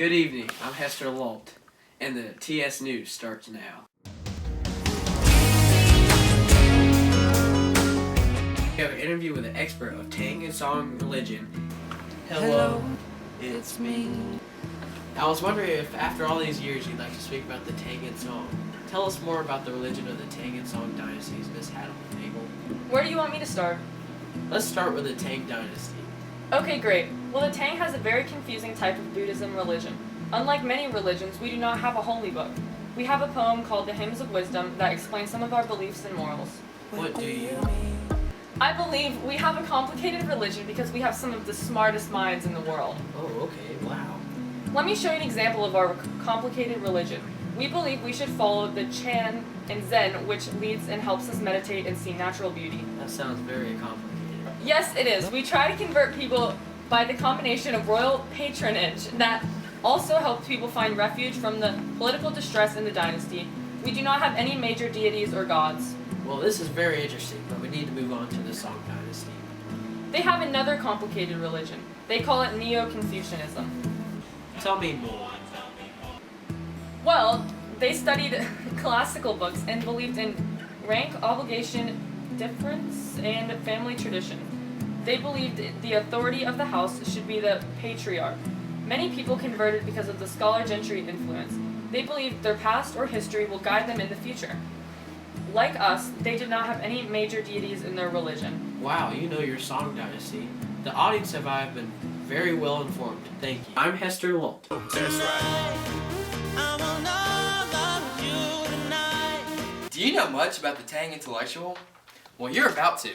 Good evening, I'm Hester Lolt, and the TS News starts now. We have an interview with an expert of Tang and Song religion. Hello, it's me. I was wondering if after all these years you'd like to speak about the Tang and Song. Tell us more about the religion of the Tang and Song dynasties, Miss Hagle. Where do you want me to start? Let's start with the Tang dynasty. Okay, great. Well, the Tang has a very confusing type of Buddhism religion. Unlike many religions, we do not have a holy book. We have a poem called the Hymns of Wisdom that explains some of our beliefs and morals. What do you? I believe we have a complicated religion because we have some of the smartest minds in the world. Oh, okay, wow. Let me show you an example of our complicated religion. We believe we should follow the Chan and Zen, which leads and helps us meditate and see natural beauty. That sounds very complicated. Yes, it is. We try to convert people by the combination of royal patronage that also helps people find refuge from the political distress in the dynasty. We do not have any major deities or gods. Well, this is very interesting, but we need to move on to the Song dynasty. They have another complicated religion. They call it Neo-Confucianism. Tell me more. Well, they studied classical books and believed in rank, obligation, difference, and family tradition. They believed the authority of the house should be the patriarch. Many people converted because of the scholar gentry influence. They believed their past or history will guide them in the future. Like us, they did not have any major deities in their religion. Wow, you know your Song dynasty. The audience and I have been very well informed. Thank you. I'm Hester Lolt. That's right. Do you know much about the Tang Intellectual? Well, you're about to.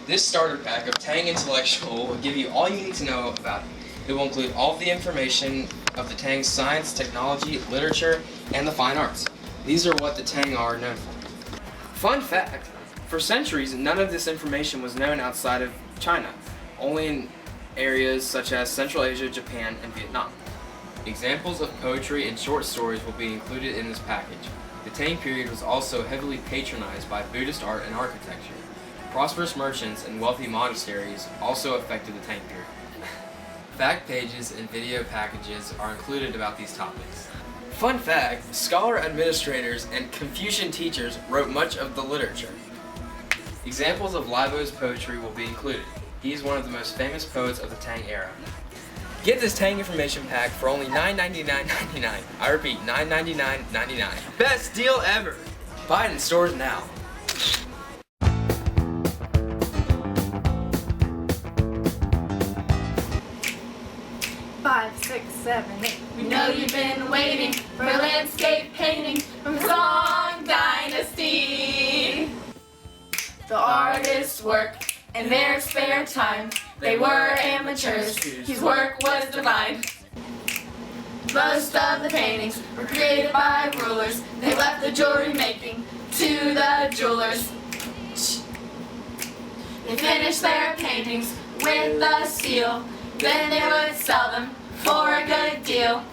This starter pack of Tang Intellectual will give you all you need to know about it. It will include all of the information of the Tang's science, technology, literature, and the fine arts. These are what the Tang are known for. Fun fact, for centuries, none of this information was known outside of China, only in areas such as Central Asia, Japan, and Vietnam. Examples of poetry and short stories will be included in this package. The Tang period was also heavily patronized by Buddhist art and architecture. Prosperous merchants and wealthy monasteries also affected the Tang period. Fact pages and video packages are included about these topics. Fun fact, scholar administrators and Confucian teachers wrote much of the literature. Examples of Libo's poetry will be included. He is one of the most famous poets of the Tang era. Get this Tang information pack for only $9.99.99. I repeat, $9.99.99. Best deal ever! Buy it in stores now. Five, six, seven, eight. We know you've been waiting for a landscape painting from the Song Dynasty. The artists work in their spare time. They were amateurs whose work was divine. Most of the paintings were created by rulers. They left the jewelry making to the jewelers. They finished their paintings with a seal. Then they would sell them for a good deal.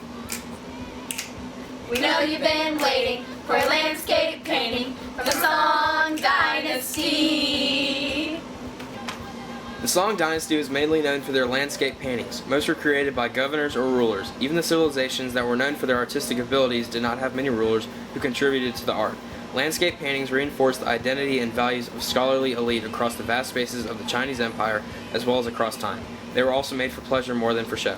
We know you've been waiting for a landscape painting from the Song Dynasty. The Song dynasty was mainly known for their landscape paintings. Most were created by governors or rulers. Even the civilizations that were known for their artistic abilities did not have many rulers who contributed to the art. Landscape paintings reinforced the identity and values of scholarly elite across the vast spaces of the Chinese Empire as well as across time. They were also made for pleasure more than for show.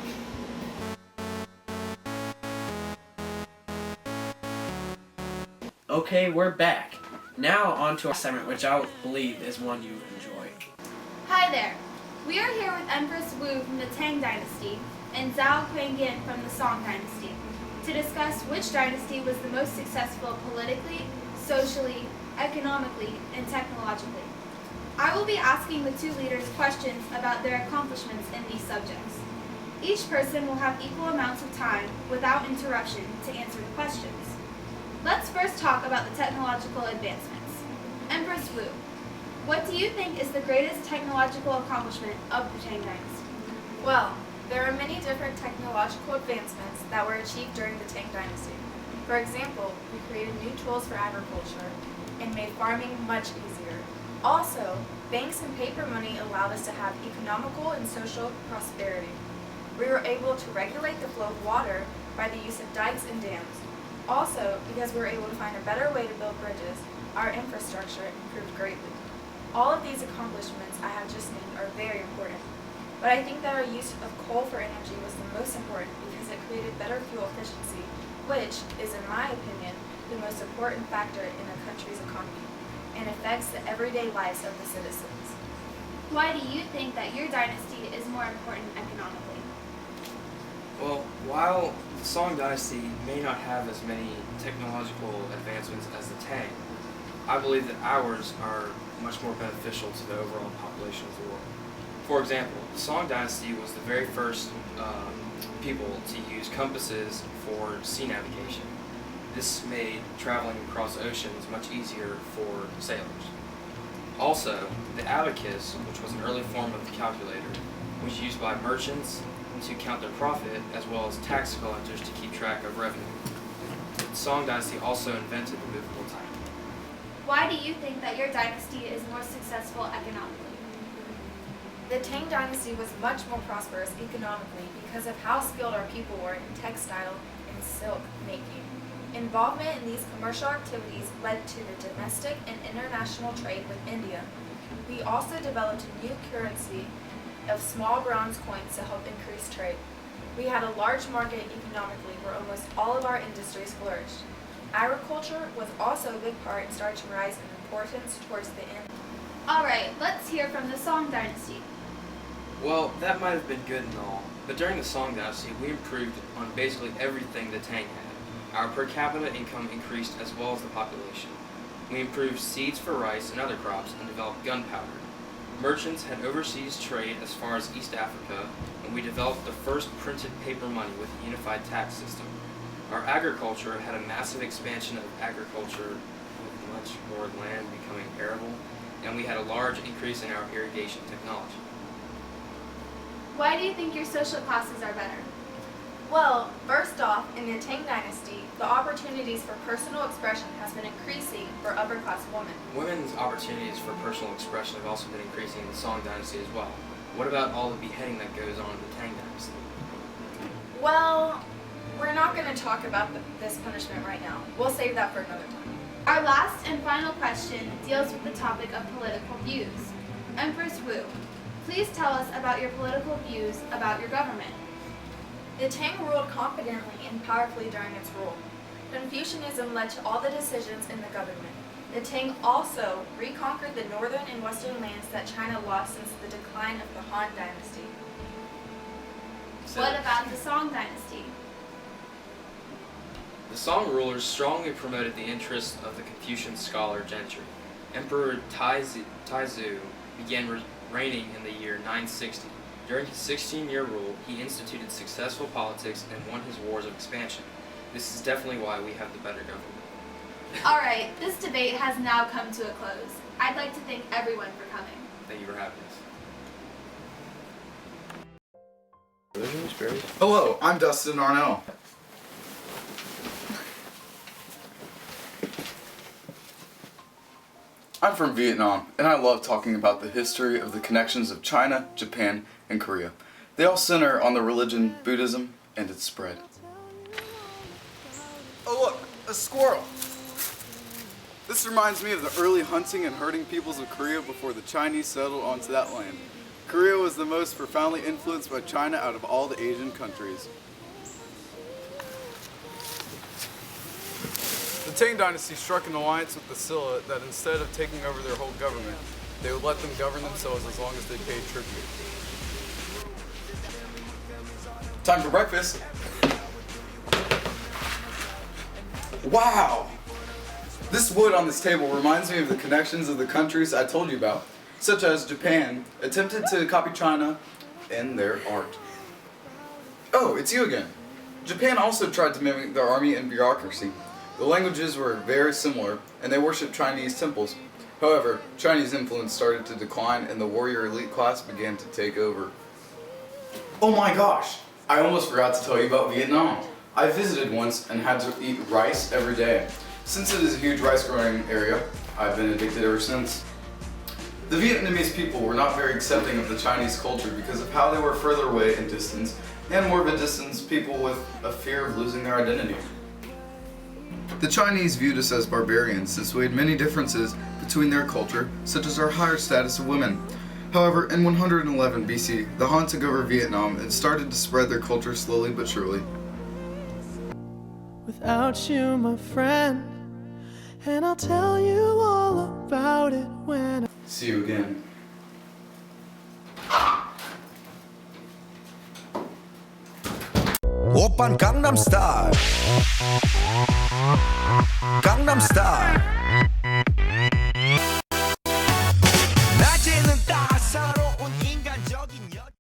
Okay, we're back. Now on to our segment, which I believe is one you enjoy. Hi there. We are here with Empress Wu from the Tang Dynasty and Zhao Kuangyan from the Song Dynasty to discuss which dynasty was the most successful politically, socially, economically, and technologically. I will be asking the two leaders questions about their accomplishments in these subjects. Each person will have equal amounts of time without interruption to answer the questions. Let's first talk about the technological advancements. Empress Wu, what do you think is the greatest technological accomplishment of the Tang Dynasty? Well, there are many different technological advancements that were achieved during the Tang Dynasty. For example, we created new tools for agriculture and made farming much easier. Also, banks and paper money allowed us to have economical and social prosperity. We were able to regulate the flow of water by the use of dikes and dams. Also, because we were able to find a better way to build bridges, our infrastructure improved greatly. All of these accomplishments I have just named are very important, but I think that our use of coal for energy was the most important because it created better fuel efficiency, which is, in my opinion, the most important factor in a country's economy and affects the everyday lives of the citizens. Why do you think that your dynasty is more important economically? Well, while the Song Dynasty may not have as many technological advancements as the Tang, I believe that ours are much more beneficial to the overall population of the world. For example, the Song Dynasty was the very first people to use compasses for sea navigation. This made traveling across oceans much easier for sailors. Also, the abacus, which was an early form of the calculator, was used by merchants to count their profit as well as tax collectors to keep track of revenue. The Song Dynasty also invented the movable type. Why do you think that your dynasty is more successful economically? The Tang Dynasty was much more prosperous economically because of how skilled our people were in textile and silk making. Involvement in these commercial activities led to the domestic and international trade with India. We also developed a new currency of small bronze coins to help increase trade. We had a large market economically where almost all of our industries flourished. Agriculture was also a big part and started to rise in importance towards the end. Alright, let's hear from the Song Dynasty. Well, that might have been good and all, but during the Song Dynasty, we improved on basically everything the Tang had. Our per capita income increased as well as the population. We improved seeds for rice and other crops and developed gunpowder. Merchants had overseas trade as far as East Africa, and we developed the first printed paper money with a unified tax system. Our agriculture had a massive expansion of agriculture with much more land becoming arable, and we had a large increase in our irrigation technology. Why do you think your social classes are better? Well, first off, in the Tang Dynasty, the opportunities for personal expression has been increasing for upper-class women. Women's opportunities for personal expression have also been increasing in the Song Dynasty as well. What about all the beheading that goes on in the Tang Dynasty? Well, we're not going to talk about this punishment right now. We'll save that for another time. Our last and final question deals with the topic of political views. Empress Wu, please tell us about your political views about your government. The Tang ruled confidently and powerfully during its rule. Confucianism led to all the decisions in the government. The Tang also reconquered the northern and western lands that China lost since the decline of the Han Dynasty. What about the Song Dynasty? The Song rulers strongly promoted the interests of the Confucian scholar gentry. Emperor Taizu began reigning in the year 960. During his 16-year rule, he instituted successful politics and won his wars of expansion. This is definitely why we have the better government. Alright, this debate has now come to a close. I'd like to thank everyone for coming. Thank you for having us. Hello, I'm Dustin Arnell. I'm from Vietnam, and I love talking about the history of the connections of China, Japan, and Korea. They all center on the religion Buddhism and its spread. Oh look, a squirrel! This reminds me of the early hunting and herding peoples of Korea before the Chinese settled onto that land. Korea was the most profoundly influenced by China out of all the Asian countries. The Tang Dynasty struck an alliance with the Silla that instead of taking over their whole government, they would let them govern themselves as long as they paid tribute. Time for breakfast. Wow! This wood on this table reminds me of the connections of the countries I told you about, such as Japan attempted to copy China in their art. Oh, it's you again. Japan also tried to mimic their army and bureaucracy. The languages were very similar, and they worshipped Chinese temples. However, Chinese influence started to decline and the warrior elite class began to take over. Oh my gosh! I almost forgot to tell you about Vietnam. I visited once and had to eat rice every day. Since it is a huge rice growing area, I've been addicted ever since. The Vietnamese people were not very accepting of the Chinese culture because of how they were further away in distance and more of a distance people with a fear of losing their identity. The Chinese viewed us as barbarians since we had many differences between their culture, such as our higher status of women. However, in 111 BC, the Han took over Vietnam and started to spread their culture slowly but surely. Without you, my friend, and I'll tell you all about it when See you again. Oppan Gangnam Style. Gangnam Style.